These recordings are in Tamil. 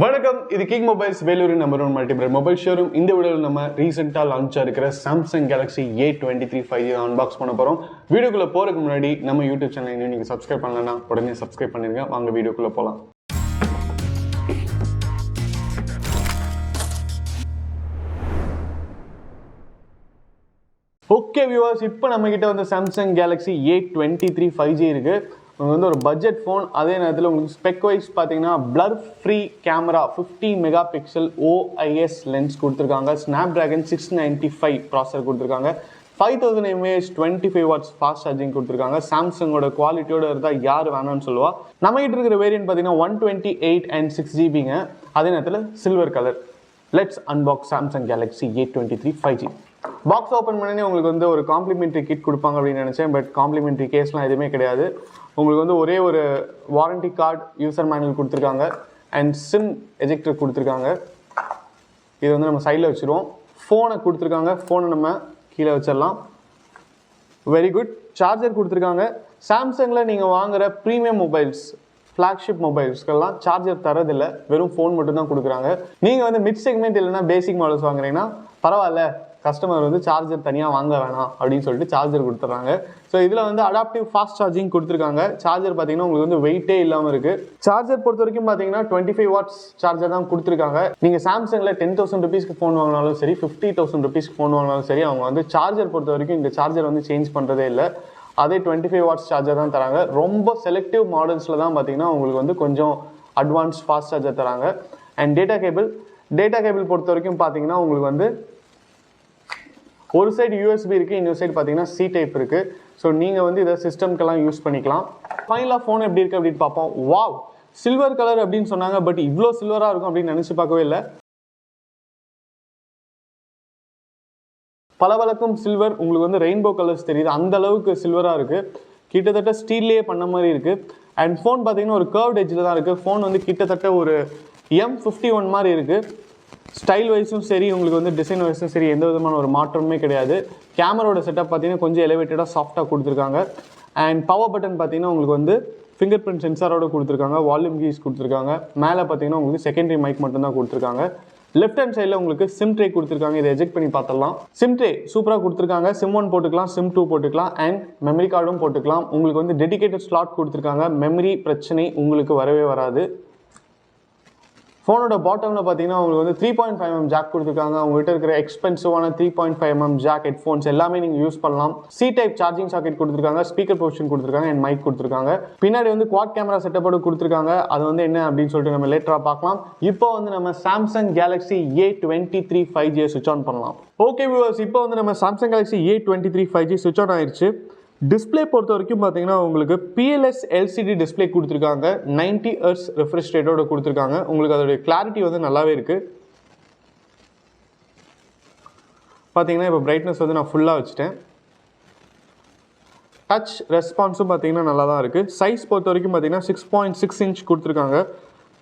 வணக்கம், இது கிங் மொபைல்ஸ் வேலூரின் number 1 multi brand mobile showroom. இந்த வீடியோவில் நம்ம ரீசெண்டாக லான்ச் ஆகிருக்கிற Samsung Galaxy A23 5G unbox பண்ண போகிறோம். வீடியோக்குள்ளே போகிறதுக்கு முன்னாடி நம்ம யூடியூப் சேனல் இன்னும் நீங்கள் சப்ஸ்கிரைப் பண்ணலன்னா உடனே சப்ஸ்கிரைப் பண்ணிருங்க. வாங்க வீடியோக்குள்ளே போகலாம். ஓகே வியூவர்ஸ், இப்போ நம்மக்கிட்ட வந்து சாம்சங் கேலக்ஸி A23 5G இருக்குது. உங்களுக்கு வந்து ஒரு பட்ஜெட் ஃபோன். அதே நேரத்தில் உங்களுக்கு ஸ்பெக் வைஸ் பார்த்தீங்கன்னா blur free camera 50 mega pixel OIS lens கொடுத்துருக்காங்க. ஸ்னாப்ட்ராகன் 695 ப்ராசஸர் கொடுத்துருக்காங்க. 5000 mAh 25 watts ஃபாஸ்ட் சார்ஜிங் கொடுத்துருக்காங்க. சாம்சங்கோட குவாலிட்டியோட இருந்தால் யார் வேணாம்னு சொல்லுவா. நம்மகிட்ட இருக்கிற வேரியன்ட் பார்த்தீங்கன்னா 128 and 6GB. அதே நேரத்தில் silver colour. Let's unbox Samsung Galaxy A23 5G. Box open பண்ணி உங்களுக்கு வந்து ஒரு காம்ப்ளிமெண்ட்ரி கிட் கொடுப்பாங்க அப்படின்னு நினச்சேன். பட் காம்ப்ளிமெண்ட்ரி கேஸ்லாம் எதுவுமே கிடையாது. உங்களுக்கு வந்து ஒரே ஒரு வாரண்டி கார்டு, யூசர் மேனுவல் கொடுத்துருக்காங்க அண்ட் சிம் எஜெக்டர் கொடுத்துருக்காங்க. இது வந்து நம்ம சைடில் வச்சுருவோம். ஃபோனை கொடுத்துருக்காங்க. ஃபோனை நம்ம கீழே வச்சிடலாம். Very good. சார்ஜர் கொடுத்துருக்காங்க. சாம்சங்கில் நீங்கள் வாங்குகிற ப்ரீமியம் மொபைல்ஸ், ஃப்ளாக்ஷிப் மொபைல்ஸ்க்கெல்லாம் சார்ஜர் தரதில்லை, வெறும் ஃபோன் மட்டும் தான் கொடுக்குறாங்க. நீங்கள் வந்து மிட் செக்மெண்ட் இல்லைன்னா பேசிக் மாடல்ஸ் வாங்குறீங்கன்னா பரவாயில்ல, கஸ்டமர் வந்து சார்ஜர் தனியாக வாங்க வேணாம் அப்படின்னு சொல்லிட்டு சார்ஜர் கொடுத்துட்றாங்க. ஸோ இதில் வந்து அடாப்டிவ் ஃபாஸ்ட் சார்ஜிங் கொடுத்துருக்காங்க. சார்ஜர் பார்த்தீங்கன்னா உங்களுக்கு வந்து வெயிட்டே இல்லாமல் இருக்குது. சார்ஜர் பொறுத்த வரைக்கும் பார்த்தீங்கன்னா 25 watts சார்ஜர் தான் கொடுத்துருக்காங்க. நீங்கள் சாம்சங்கில் 10,000 rupeesக்கு ஃபோன் வாங்கினாலும் சரி, 50,000 rupeesக்கு ஃபோன் வாங்கினாலும் சரி, அவங்க வந்து சார்ஜர் பொறுத்த வரைக்கும் இந்த சார்ஜர் வந்து சேஞ்ச் பண்ணுறதே இல்லை. அதே 25 watts சார்ஜர் தான் தராங்க. ரொம்ப செலக்டிவ் மாடல்ஸில் தான் பார்த்தீங்கன்னா உங்களுக்கு வந்து கொஞ்சம் அட்வான்ஸ் ஃபாஸ்ட் சார்ஜர் தராங்க. அண்ட் டேட்டா கேபிள் பொறுத்த வரைக்கும் பார்த்தீங்கன்னா உங்களுக்கு வந்து ஒரு சைடு USB இருக்குது, இன்னொரு சைடு பார்த்தீங்கன்னா C டைப் இருக்குது. ஸோ நீங்கள் வந்து இதை சிஸ்டம்க்கெல்லாம் யூஸ் பண்ணிக்கலாம். ஃபைனலாக ஃபோன் எப்படி இருக்குது அப்படின்னு பார்ப்போம். வாவ், சில்வர் கலர் அப்படின்னு சொன்னாங்க. பட் இவ்வளோ சில்வராக இருக்கும் அப்படின்னு நினச்சி பார்க்கவே இல்லை. பளபளக்கும் சில்வர். உங்களுக்கு வந்து ரெயின்போ கலர்ஸ் தெரியுது, அந்த அளவுக்கு சில்வராக இருக்குது. கிட்டத்தட்ட ஸ்டீல்லையே பண்ண மாதிரி இருக்குது. அண்ட் ஃபோன் பார்த்தீங்கன்னா ஒரு கர்வ்ட் எட்ஜில் தான் இருக்குது. ஃபோன் வந்து கிட்டத்தட்ட ஒரு M51 மாதிரி இருக்குது. ஸ்டைல் வைஸும் சரி, உங்களுக்கு வந்து டிசைன் வைஸும் சரி, எந்த விதமான ஒரு மாற்றமே கிடையாது. கேமராவோட செட்டப் பார்த்தீங்கன்னா கொஞ்சம் எலிவேட்டடாக சாஃப்டாக கொடுத்துருக்காங்க. அண்ட் பவர் பட்டன் பார்த்தீங்கன்னா உங்களுக்கு வந்து ஃபிங்கர் பிரிண்ட் சென்சாரோட கொடுத்துருக்காங்க. வால்யூம் கீஸ் கொடுத்துருக்காங்க. மேலே பார்த்தீங்கன்னா உங்களுக்கு செகண்டரி மைக் மட்டும்தான் கொடுத்துருக்காங்க. லெஃப்ட் ஹேண்ட் சைடில் உங்களுக்கு சிம் ட்ரே கொடுத்துருக்காங்க. இதை எஜெக்ட் பண்ணி பார்த்துடலாம். சிம் ட்ரே சூப்பராக கொடுத்துருக்காங்க. சிம் 1 போட்டுக்கலாம், சிம் 2 போட்டுக்கலாம், அண்ட் மெமரி கார்டும் போட்டுக்கலாம். உங்களுக்கு வந்து டெடிகேட்டட் ஸ்லாட் கொடுத்துருக்காங்க. மெமரி பிரச்சனை உங்களுக்கு வரவே வராது. ஃபோனோட பாட்டமில் பார்த்தீங்கன்னா உங்களுக்கு வந்து 3.5mm ஜாக் கொடுத்துருக்காங்க. உங்கள்கிட்ட இருக்கிற எக்ஸ்பென்சிவான 3.5mm ஜாக் ஹெட்ஃபோன்ஸ் எல்லாமே நீங்கள் யூஸ் பண்ணலாம். C டைப் சார்ஜிங் சாக்கெட் கொடுத்துருக்காங்க. ஸ்பீக்கர் பொசிஷன் கொடுத்துருக்காங்க அண்ட் மைக் கொடுத்துருக்காங்க. பின்னாடி வந்து குவாட் கேமரா செட்டப்போடு கொடுத்துருக்காங்க. அது வந்து என்ன அப்படின்னு சொல்லிட்டு நம்ம லேட்டராக பார்க்கலாம். இப்போ வந்து நம்ம சாம்சங் கேலக்ஸி A23 5G சுவிட்ச் ஆன் பண்ணலாம். ஓகே வியூவர்ஸ், இப்போ வந்து நம்ம சாம்சங் கேலக்ஸி A23 5G சுவிட்ச் ஆன் ஆயிடுச்சு. டிஸ்பிளே பொறுத்த வரைக்கும் பார்த்தீங்கன்னா உங்களுக்கு PLS LCD டிஸ்பிளே கொடுத்துருக்காங்க. 90 Hz ரெஃப்ரெஷ் ரேட்டோட கொடுத்துருக்காங்க. உங்களுக்கு அதோடைய கிளாரிட்டி வந்து நல்லாவே இருக்குது. பார்த்தீங்கன்னா இப்போ பிரைட்னஸ் வந்து நான் ஃபுல்லாக வச்சுட்டேன். டச் ரெஸ்பான்ஸும் பார்த்தீங்கன்னா நல்லா தான் இருக்குது. சைஸ் பொறுத்த வரைக்கும் பார்த்தீங்கன்னா 6.6 inch கொடுத்துருக்காங்க.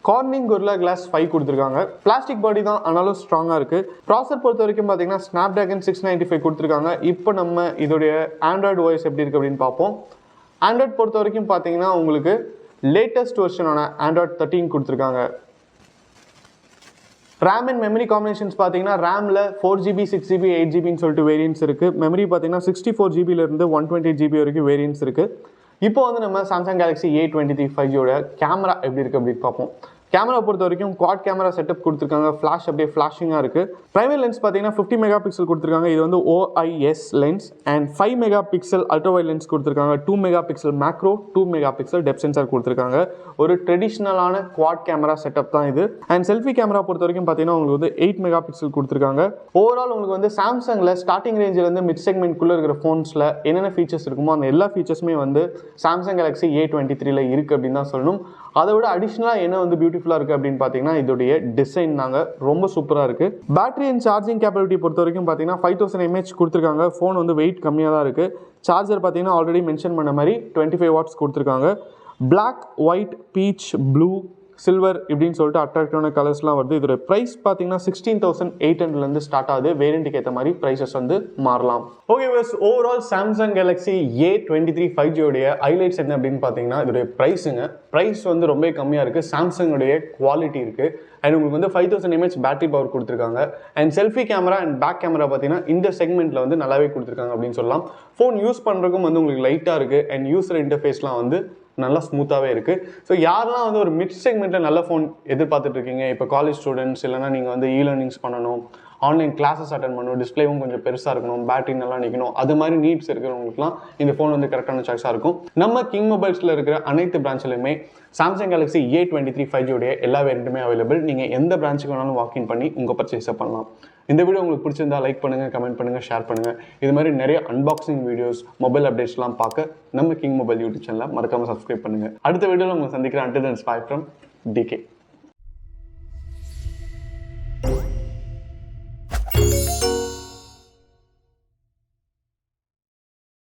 கார்னிங் கொரில்லா கிளாஸ் 5 கொடுத்துருக்காங்க. பிளாஸ்டிக் பாடி தான், ஆனாலும் ஸ்ட்ராங்காக இருக்குது. ப்ராசஸர் பொறுத்த வரைக்கும் பார்த்தீங்கன்னா ஸ்னாப்ட்ராகன் 695 கொடுத்துருக்காங்க. இப்போ நம்ம இதோடைய ஆண்ட்ராய்டு OS எப்படி இருக்குது அப்படின்னு பார்ப்போம். ஆண்ட்ராய்டு பொறுத்த வரைக்கும் பார்த்தீங்கன்னா உங்களுக்கு லேட்டஸ்ட் வெர்ஷனான ஆண்ட்ராய்டு 13 கொடுத்துருக்காங்க. ரேம் அண்ட் மெமரி காம்பினேஷன்ஸ் பார்த்தீங்கன்னா ரேமில் 4GB 6GB 8GBன்னு சொல்லிட்டு வேரியன்ஸ் இருக்குது. மெமரி பார்த்தீங்கன்னா 64GBலேருந்து 128GB வரைக்கும் வேரியன்ஸ் இருக்குது. இப்போ வந்து நம்ம சாம்சங் கேலக்ஸி A23 5Gயோட கேமரா எப்படி இருக்குது அப்படின்னு பார்ப்போம். கேமரா பொறுத்த வரைக்கும் குவாட் கேமரா செட்டப் கொடுத்துருக்காங்க. ஃப்ளாஷ் அப்படியே ஃப்ளாஷிங்காக இருக்குது. பிரைமரி லென்ஸ் பார்த்தீங்கன்னா 50 மெகா பிக்சல் கொடுத்துருக்காங்க. இது வந்து OIS lens. And 5 mega pixel ultra wide lens கொடுத்துருக்காங்க. 2 mega pixel macro, 2 mega pixel depth sensor கொடுத்துருக்காங்க. ஒரு ட்ரெடிஷ்னலான குவாட் கேமரா செட்டப் தான் இது. அண்ட் செல்ஃபி கேமரா பொறுத்த வரைக்கும் பார்த்தீங்கன்னா உங்களுக்கு வந்து 8 மெகா பிக்சல் கொடுத்துருக்காங்க. ஓவரால் உங்களுக்கு வந்து சாம்சங்கில் ஸ்டார்டிங் ரேஞ்சிலேருந்து மிட் செக்மெண்ட்குள்ளே இருக்கிற ஃபோன்ஸில் என்னென்ன ஃபீச்சர்ஸ் இருக்குமோ அந்த எல்லா ஃபீச்சர்ஸுமே வந்து சாம்சங் கேலக்ஸி A23ல இருக்குது அப்படின்னு தான் சொல்லணும். அதை விட அடிஷ்னலாக என்ன வந்து பியூட்டிஃபுல்லாக இருக்குது அப்படின்னு பார்த்தீங்கன்னா இதோடைய டிசைன் ரொம்ப சூப்பராக இருக்குது. பேட்டரி அண்ட் சார்ஜிங் கேப்பபிலிட்டி பொறுத்த வரைக்கும் பார்த்தீங்கன்னா 5000 mAh கொடுத்துருக்காங்க. ஃபோன் வந்து வெயிட் கம்மியாக தான் இருக்குது. சார்ஜர் பார்த்தீங்கன்னா ஆல்ரெடி மென்ஷன் பண்ண மாதிரி 25 watts கொடுத்துருக்காங்க. Black, white, peach, blue, silver இப்படின்னு சொல்லிட்டு அட்ராக்டிவான கலர்ஸ்லாம் வருது. இதோட ப்ரைஸ் பார்த்தீங்கன்னா 16,800 ஸ்டார்ட் ஆகுது. வேரியண்ட்டுக்கு ஏற்ற மாதிரி ப்ரைஸஸ் மாறலாம். Okay bus, overall Samsung Galaxy A23 5G உடைய ஹைலைட்ஸ் என்ன அப்படின்னு பார்த்தீங்கன்னா இதோடைய ப்ரைஸுங்க. ப்ரைஸ் ரொம்ப கம்மியாக இருக்குது. சாம்சங்குடைய குவாலிட்டி இருக்குது. அண்ட் உங்களுக்கு 5000 mAh பேட்டரி பவர் கொடுத்துருக்காங்க. And selfie camera and back camera பார்த்தீங்கன்னா இந்த செக்மெண்ட்டில் நல்லாவே கொடுத்துருக்காங்க அப்படின்னு சொல்லலாம். ஃபோன் யூஸ் பண்ணுறதுக்கும் உங்களுக்கு லைட்டாக இருக்குது. அண்ட் யூசர் இன்டர்ஃபேஸ்லாம் நல்லா ஸ்மூத்தாகவே இருக்குது. ஸோ யாரெல்லாம் ஒரு மிட் செக்மெண்ட்டில் நல்ல ஃபோன் எதிர்பார்த்துட்டு இருக்கீங்க, இப்போ காலேஜ் ஸ்டூடெண்ட்ஸ் இல்லைனா நீங்கள் இ-லேர்னிங்ஸ் பண்ணணும், ஆன்லைன் கிளாஸஸ் அட்டன் பண்ணணும், டிஸ்பிளேவும் கொஞ்சம் பெருசாக இருக்கணும், பேட்டரி நல்லா நிற்கணும், அது மாதிரி நீட்ஸ் இருக்கிறவங்களுக்குலாம் இந்த ஃபோன் கரெக்டான சாய்ஸாக இருக்கும். நம்ம கிங் மொபைல்ஸில் இருக்கிற அனைத்து பிரான்ச்லையுமே சாம்சங் கேலக்ஸி A23 5G உடைய எல்லா வேரியண்ட்டுமே அவைலபிள். நீங்கள் எந்த பிரான்ச்சுக்கு வேணாலும் வாக்கின் பண்ணி உங்கள் பர்ச்சேஸை பண்ணலாம். இந்த வீடியோ உங்களுக்கு பிடிச்சிருந்தா லைக் பண்ணுங்கள், கமெண்ட் பண்ணுங்கள், ஷேர் பண்ணுங்கள். இது மாதிரி நிறைய அன்பாக்சிங் வீடியோஸ், மொபைல் அப்டேட்ஸ்லாம் பார்க்க நம்ம கிங் மொபைல் யூடியூப் சேனலை மறக்காமல் சப்ஸ்கிரைப் பண்ணுங்கள். அடுத்த வீடியோவில் உங்களை சந்திக்கிறேன். Until then, bye from DK.